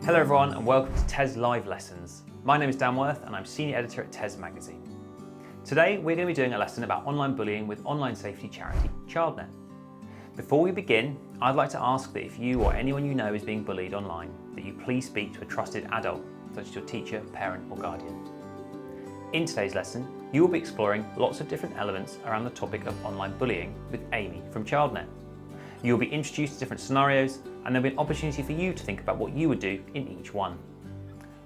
Hello everyone and welcome to Tes Live Lessons. My name is Dan Worth and I'm Senior Editor at Tes Magazine. Today we're going to be doing a lesson about online bullying with online safety charity Childnet. Before we begin, I'd like to ask that if you or anyone you know is being bullied online, that you please speak to a trusted adult, such as your teacher, parent or guardian. In today's lesson, you will be exploring lots of different elements around the topic of online bullying with Amy from Childnet. You will be introduced to different scenarios and there'll be an opportunity for you to think about what you would do in each one.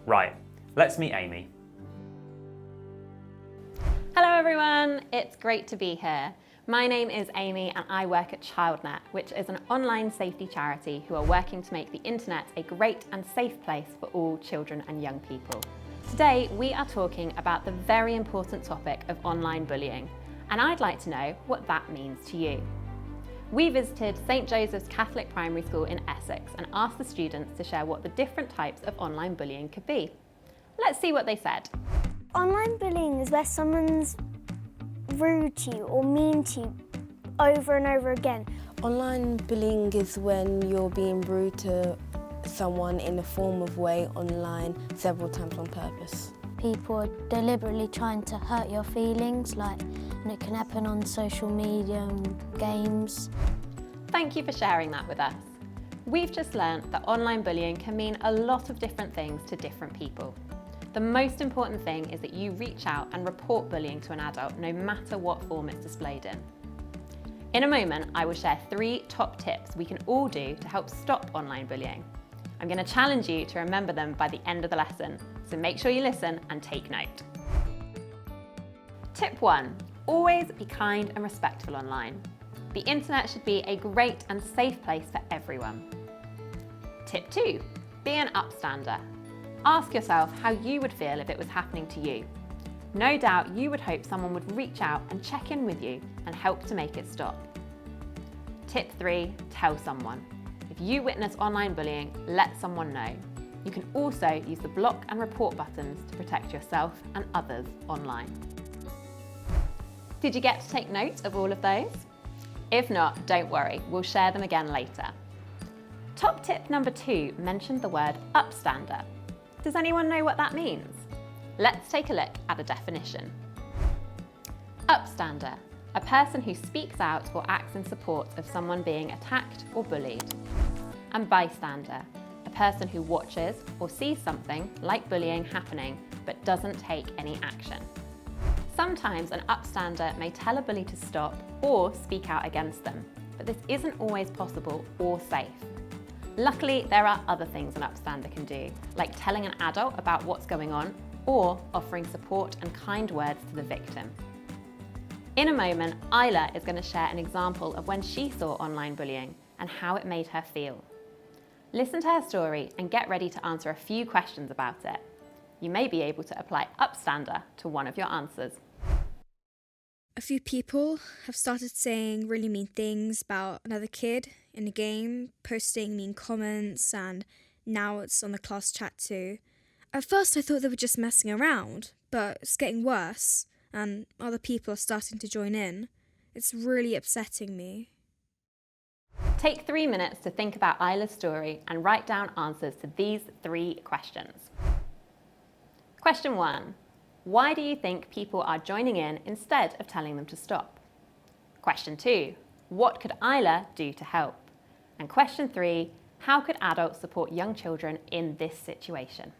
Right, let's meet Amy. Hello everyone, it's great to be here. My name is Amy and I work at Childnet, which is an online safety charity who are working to make the internet a great and safe place for all children and young people. Today we are talking about the very important topic of online bullying, and I'd like to know what that means to you. We visited St Joseph's Catholic Primary School in Essex and asked the students to share what the different types of online bullying could be. Let's see what they said. Online bullying is where someone's rude to you or mean to you over and over again. Online bullying is when you're being rude to someone in a form of way online several times on purpose. People are deliberately trying to hurt your feelings, and it can happen on social media and games. Thank you for sharing that with us. We've just learned that online bullying can mean a lot of different things to different people. The most important thing is that you reach out and report bullying to an adult, no matter what form it's displayed in. In a moment, I will share 3 top tips we can all do to help stop online bullying. I'm going to challenge you to remember them by the end of the lesson, so make sure you listen and take note. Tip 1. Always be kind and respectful online. The internet should be a great and safe place for everyone. Tip 2. Be an upstander. Ask yourself how you would feel if it was happening to you. No doubt you would hope someone would reach out and check in with you and help to make it stop. Tip 3. Tell someone. If you witness online bullying, let someone know. You can also use the block and report buttons to protect yourself and others online. Did you get to take note of all of those? If not, don't worry, we'll share them again later. Top tip number 2 mentioned the word upstander. Does anyone know what that means? Let's take a look at a definition. Upstander, a person who speaks out or acts in support of someone being attacked or bullied. And bystander, a person who watches or sees something like bullying happening but doesn't take any action. Sometimes an upstander may tell a bully to stop or speak out against them, but this isn't always possible or safe. Luckily, there are other things an upstander can do, like telling an adult about what's going on or offering support and kind words to the victim. In a moment, Isla is going to share an example of when she saw online bullying and how it made her feel. Listen to her story and get ready to answer a few questions about it. You may be able to apply upstander to one of your answers. A few people have started saying really mean things about another kid in a game, posting mean comments, and now it's on the class chat too. At first I thought they were just messing around, but it's getting worse, and other people are starting to join in. It's really upsetting me. Take 3 minutes to think about Isla's story and write down answers to these 3 questions. Question 1. Why do you think people are joining in instead of telling them to stop? Question 2. What could Isla do to help? And question 3. How could adults support young children in this situation?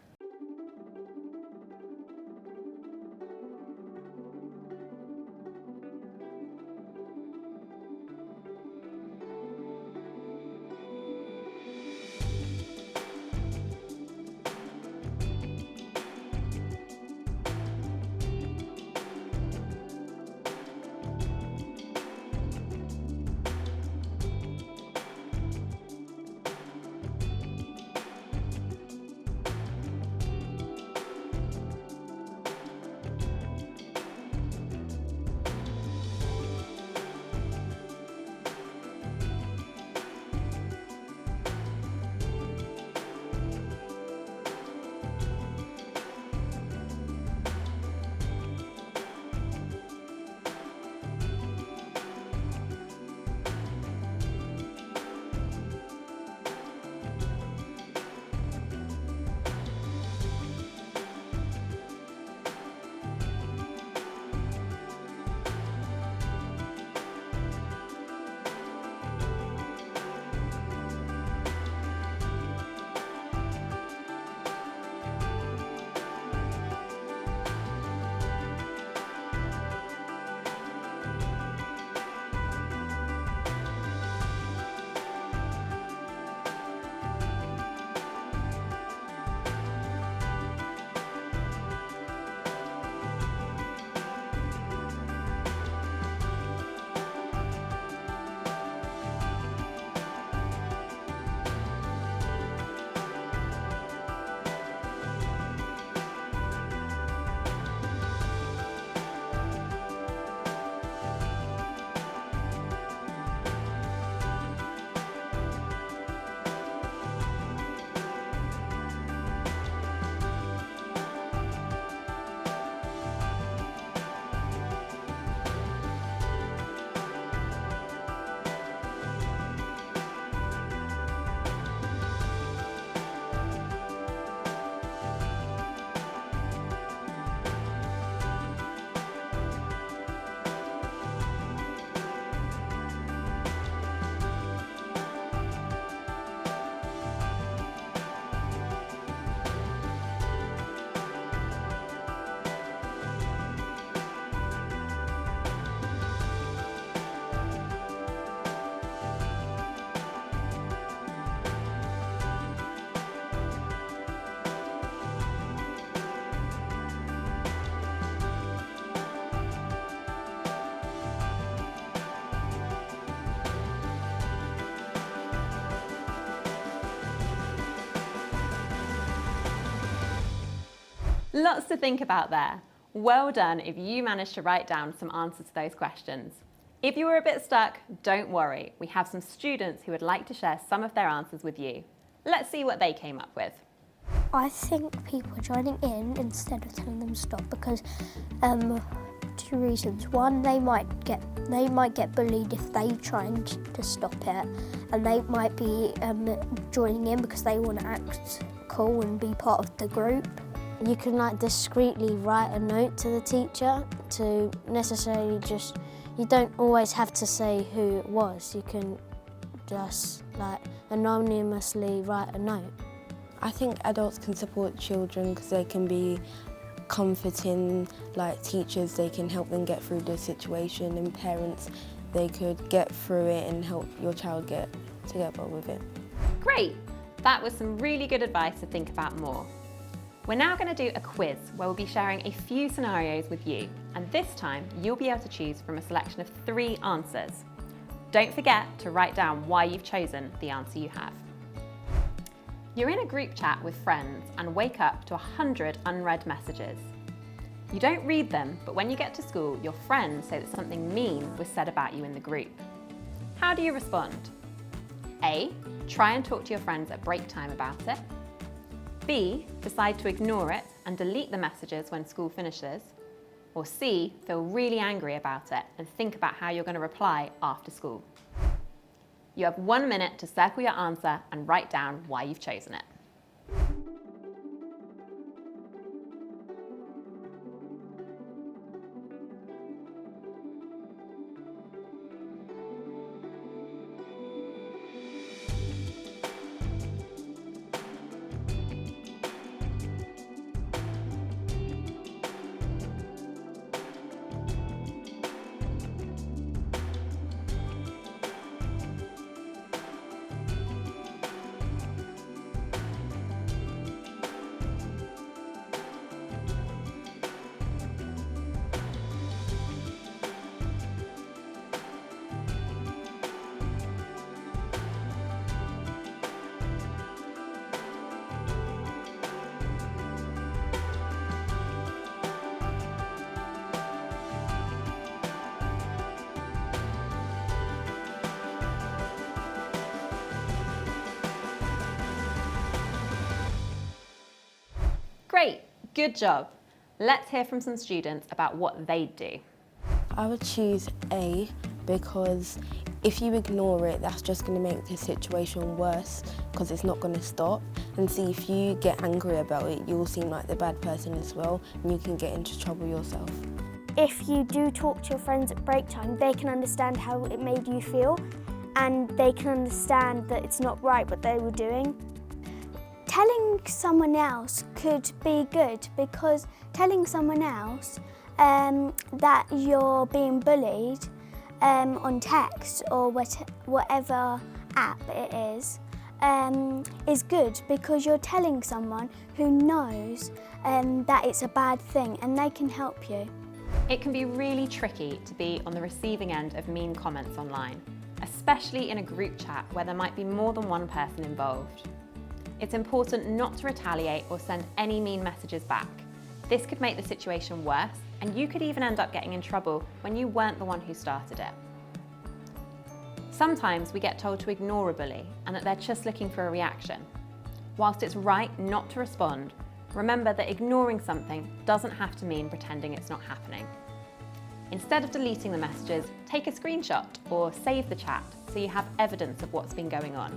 Lots to think about there. Well done if you managed to write down some answers to those questions. If you were a bit stuck, don't worry. We have some students who would like to share some of their answers with you. Let's see what they came up with. I think people are joining in instead of telling them to stop because two reasons. One, they might get bullied if they try to stop it, and they might be joining in because they want to act cool and be part of the group. You can discreetly write a note to the teacher to necessarily you don't always have to say who it was. You can just anonymously write a note. I think adults can support children because they can be comforting, like teachers, they can help them get through the situation, and parents, they could get through it and help your child get together with it. Great! That was some really good advice to think about more. We're now going to do a quiz where we'll be sharing a few scenarios with you, and this time you'll be able to choose from a selection of 3 answers. Don't forget to write down why you've chosen the answer you have. You're in a group chat with friends and wake up to 100 unread messages. You don't read them, but when you get to school, your friends say that something mean was said about you in the group. How do you respond? A. Try and talk to your friends at break time about it. B. Decide to ignore it and delete the messages when school finishes. Or C. Feel really angry about it and think about how you're going to reply after school. You have 1 minute to circle your answer and write down why you've chosen it. Great, good job. Let's hear from some students about what they'd do. I would choose A because if you ignore it, that's just going to make the situation worse because it's not going to stop. And see, if you get angry about it, you'll seem like the bad person as well, and you can get into trouble yourself. If you do talk to your friends at break time, they can understand how it made you feel, and they can understand that it's not right what they were doing. Telling someone else could be good because telling someone else that you're being bullied on text or whatever app it is good because you're telling someone who knows that it's a bad thing and they can help you. It can be really tricky to be on the receiving end of mean comments online, especially in a group chat where there might be more than one person involved. It's important not to retaliate or send any mean messages back. This could make the situation worse, and you could even end up getting in trouble when you weren't the one who started it. Sometimes we get told to ignore a bully and that they're just looking for a reaction. Whilst it's right not to respond, remember that ignoring something doesn't have to mean pretending it's not happening. Instead of deleting the messages, take a screenshot or save the chat so you have evidence of what's been going on.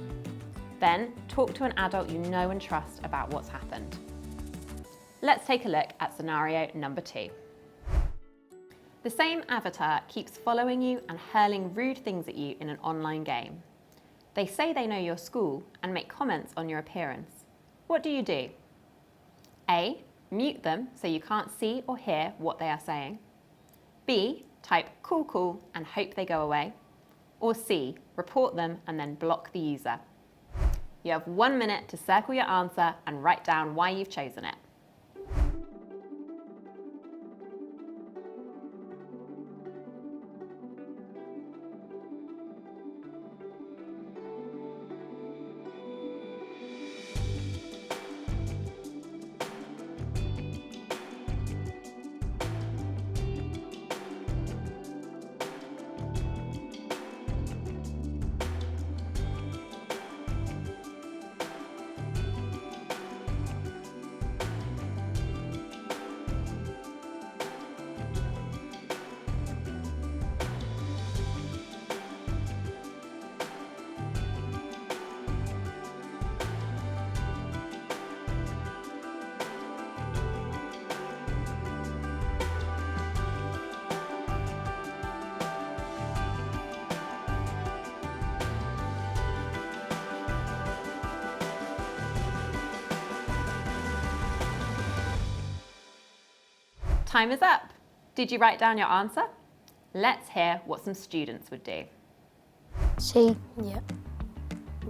Then, talk to an adult you know and trust about what's happened. Let's take a look at scenario number 2. The same avatar keeps following you and hurling rude things at you in an online game. They say they know your school and make comments on your appearance. What do you do? A. Mute them so you can't see or hear what they are saying. B. Type cool cool and hope they go away. Or C. Report them and then block the user. You have 1 minute to circle your answer and write down why you've chosen it. Time is up. Did you write down your answer? Let's hear what some students would do. C. Yeah.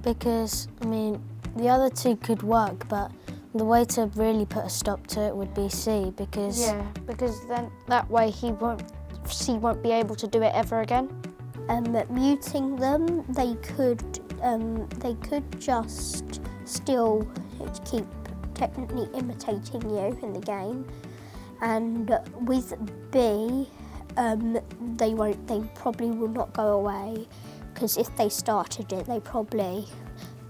Because, I mean, the other two could work, but the way to really put a stop to it would be C, because... Yeah, because then that way C won't be able to do it ever again. Muting them, they could just still keep technically imitating you in the game. And with B, they probably will not go away, because if they started it, they probably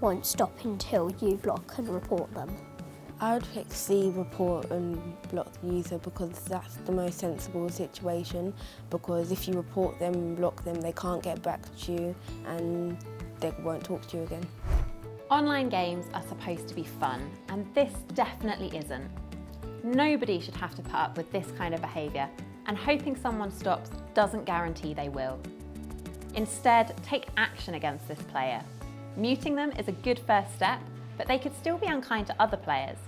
won't stop until you block and report them. I would pick C, report and block the user, because that's the most sensible situation, because if you report them and block them, they can't get back to you and they won't talk to you again. Online games are supposed to be fun, and this definitely isn't. Nobody should have to put up with this kind of behaviour, and hoping someone stops doesn't guarantee they will. Instead, take action against this player. Muting them is a good first step, but they could still be unkind to other players.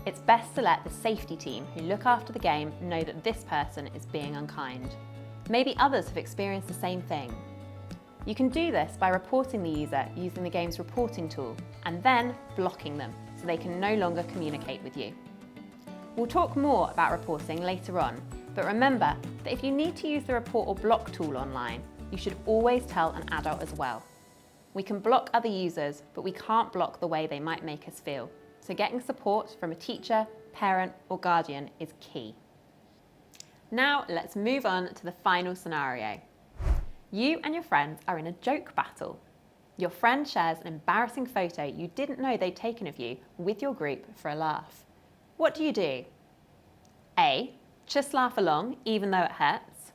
It's best to let the safety team who look after the game know that this person is being unkind. Maybe others have experienced the same thing. You can do this by reporting the user using the game's reporting tool, and then blocking them so they can no longer communicate with you. We'll talk more about reporting later on, but remember that if you need to use the report or block tool online, you should always tell an adult as well. We can block other users, but we can't block the way they might make us feel. So getting support from a teacher, parent, or guardian is key. Now let's move on to the final scenario. You and your friends are in a joke battle. Your friend shares an embarrassing photo you didn't know they'd taken of you with your group for a laugh. What do you do? A, just laugh along even though it hurts.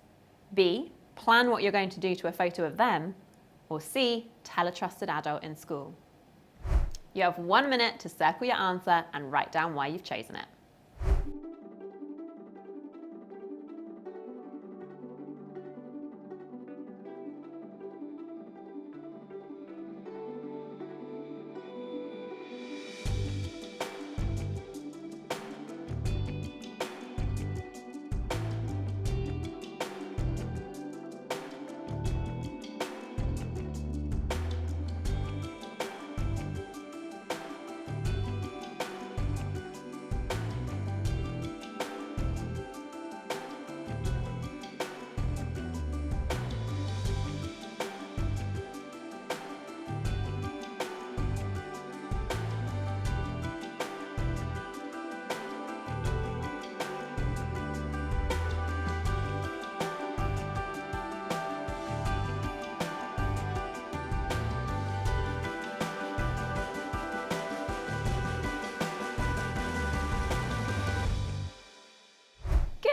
B, plan what you're going to do to a photo of them. Or C, tell a trusted adult in school. You have 1 minute to circle your answer and write down why you've chosen it.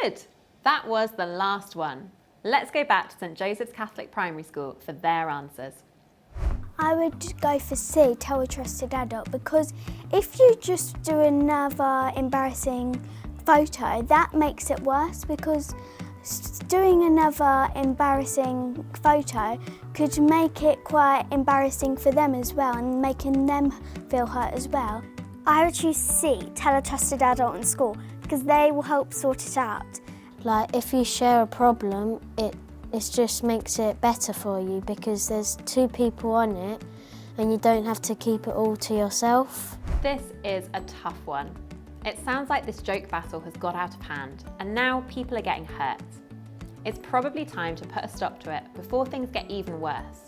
Good. That was the last one. Let's go back to St Joseph's Catholic Primary School for their answers. I would go for C, tell a trusted adult, because if you just do another embarrassing photo, that makes it worse, because doing another embarrassing photo could make it quite embarrassing for them as well and making them feel hurt as well. I would choose C, tell a trusted adult in school, because they will help sort it out. Like, if you share a problem, it just makes it better for you, because there's two people on it and you don't have to keep it all to yourself. This is a tough one. It sounds like this joke battle has got out of hand and now people are getting hurt. It's probably time to put a stop to it before things get even worse.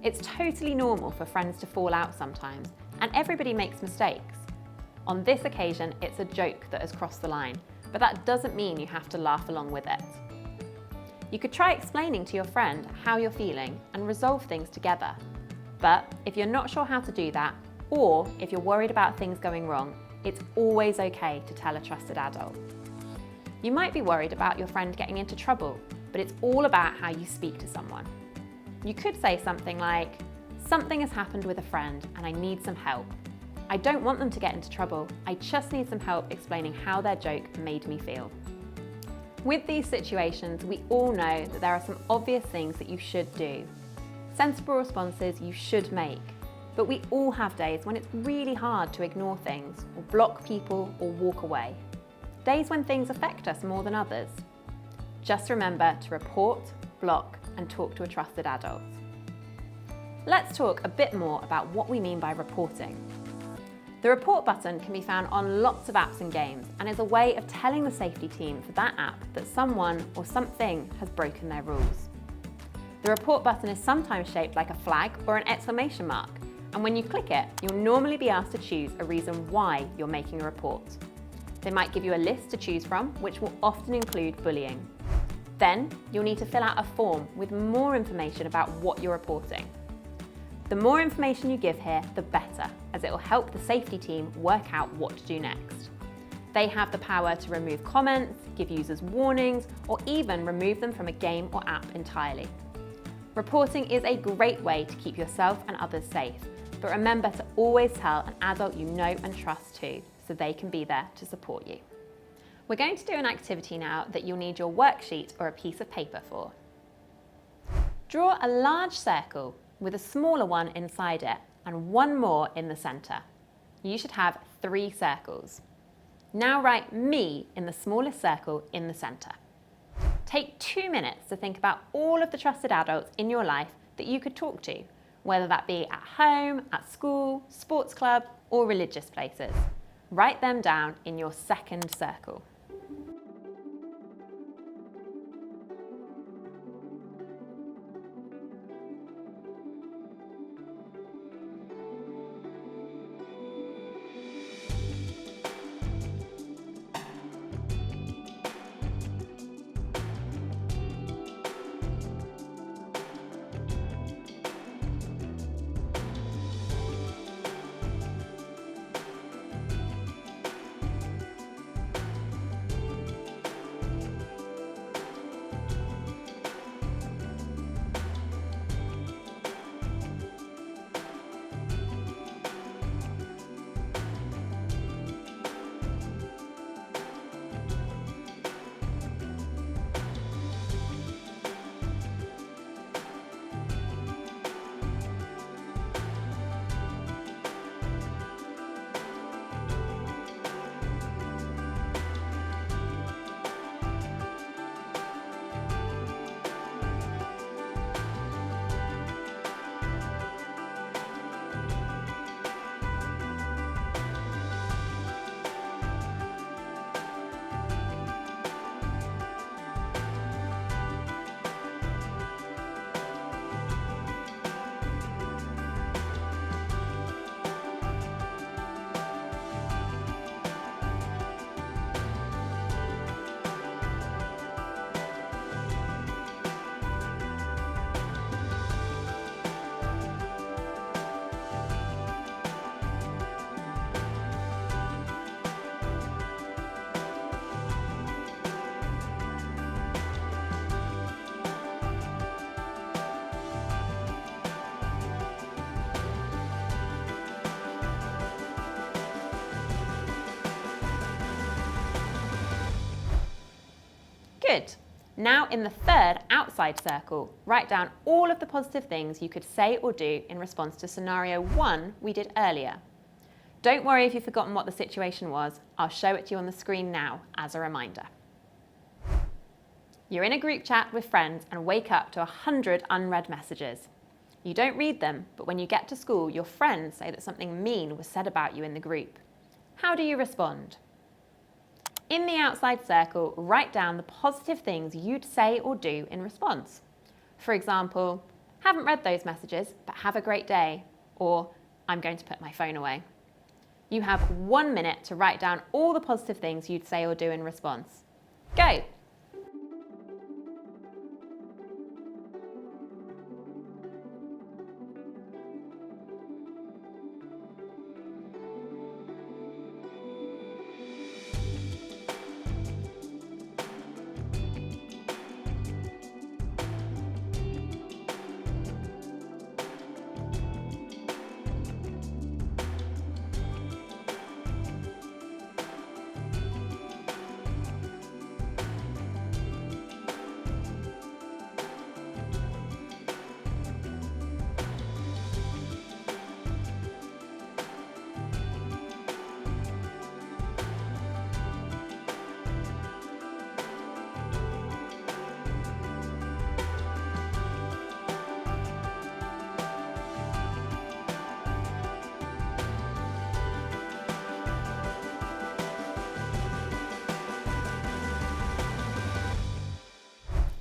It's totally normal for friends to fall out sometimes, and everybody makes mistakes. On this occasion, it's a joke that has crossed the line, but that doesn't mean you have to laugh along with it. You could try explaining to your friend how you're feeling and resolve things together. But if you're not sure how to do that, or if you're worried about things going wrong, it's always okay to tell a trusted adult. You might be worried about your friend getting into trouble, but it's all about how you speak to someone. You could say something like, "Something has happened with a friend and I need some help. I don't want them to get into trouble, I just need some help explaining how their joke made me feel." With these situations, we all know that there are some obvious things that you should do. Sensible responses you should make, but we all have days when it's really hard to ignore things or block people or walk away. days when things affect us more than others. Just remember to report, block, and talk to a trusted adult. Let's talk a bit more about what we mean by reporting. The report button can be found on lots of apps and games and is a way of telling the safety team for that app that someone or something has broken their rules. The report button is sometimes shaped like a flag or an exclamation mark, and when you click it, you'll normally be asked to choose a reason why you're making a report. They might give you a list to choose from, which will often include bullying. Then, you'll need to fill out a form with more information about what you're reporting. The more information you give here, the better, as it will help the safety team work out what to do next. They have the power to remove comments, give users warnings, or even remove them from a game or app entirely. Reporting is a great way to keep yourself and others safe, but remember to always tell an adult you know and trust too, so they can be there to support you. We're going to do an activity now that you'll need your worksheet or a piece of paper for. Draw a large circle with a smaller one inside it and one more in the centre. You should have 3 circles. Now write me in the smallest circle in the centre. Take 2 minutes to think about all of the trusted adults in your life that you could talk to, whether that be at home, at school, sports club, or religious places. Write them down in your second circle. Good. Now in the third outside circle, write down all of the positive things you could say or do in response to scenario 1 we did earlier. Don't worry if you've forgotten what the situation was. I'll show it to you on the screen now as a reminder. You're in a group chat with friends and wake up to 100 unread messages. You don't read them, but when you get to school, your friends say that something mean was said about you in the group. How do you respond? In the outside circle, write down the positive things you'd say or do in response. For example, haven't read those messages, but have a great day, or I'm going to put my phone away. You have 1 minute to write down all the positive things you'd say or do in response. Go!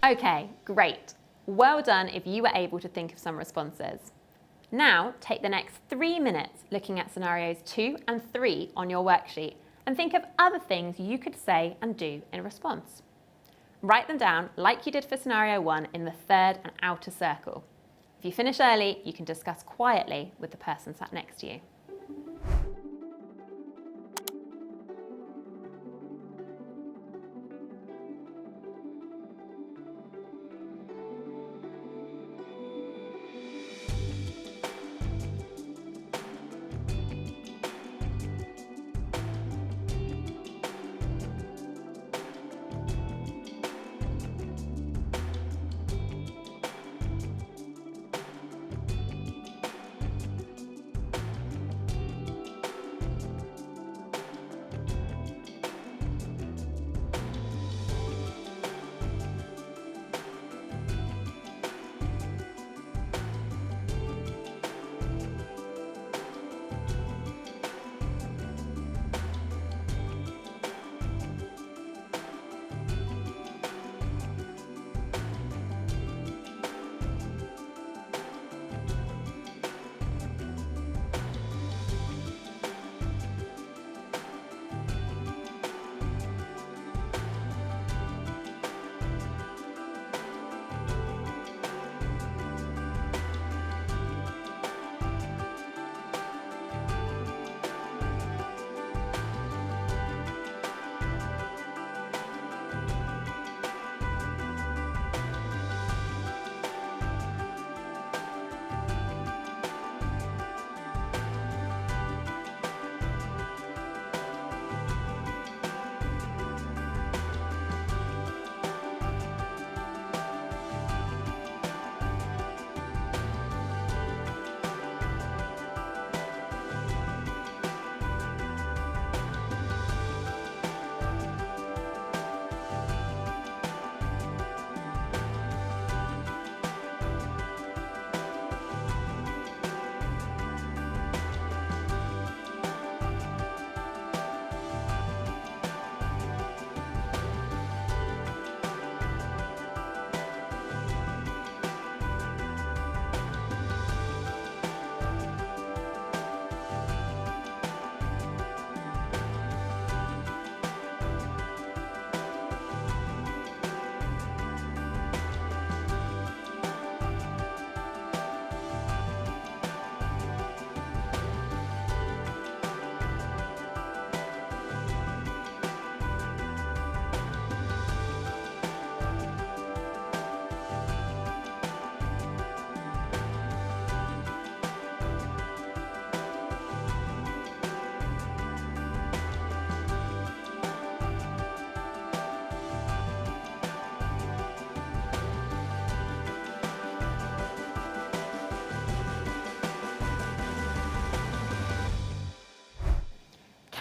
Okay, great. Well done if you were able to think of some responses. Now take the next 3 minutes looking at scenarios 2 and 3 on your worksheet and think of other things you could say and do in response. Write them down like you did for scenario 1 in the third and outer circle. If you finish early, you can discuss quietly with the person sat next to you.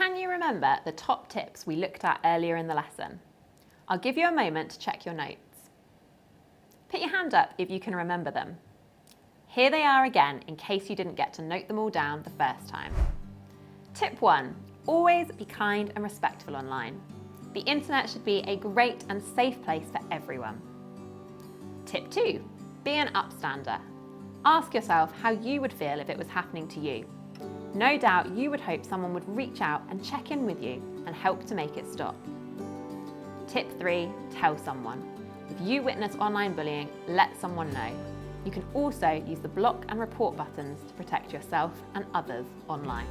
Can you remember the top tips we looked at earlier in the lesson? I'll give you a moment to check your notes. Put your hand up if you can remember them. Here they are again in case you didn't get to note them all down the first time. Tip 1, always be kind and respectful online. The internet should be a great and safe place for everyone. Tip 2, be an upstander. Ask yourself how you would feel if it was happening to you. No doubt you would hope someone would reach out and check in with you and help to make it stop. Tip 3, tell someone. If you witness online bullying, let someone know. You can also use the block and report buttons to protect yourself and others online.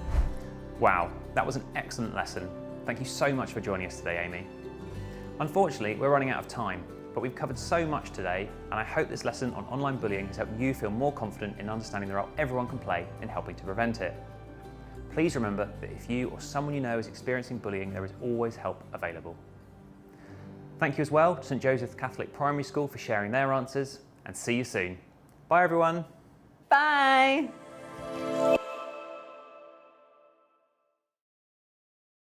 Wow, that was an excellent lesson. Thank you so much for joining us today, Amy. Unfortunately, we're running out of time, but we've covered so much today, and I hope this lesson on online bullying has helped you feel more confident in understanding the role everyone can play in helping to prevent it. Please remember that if you or someone you know is experiencing bullying, there is always help available. Thank you as well to St Joseph's Catholic Primary School for sharing their answers, and see you soon. Bye everyone. Bye.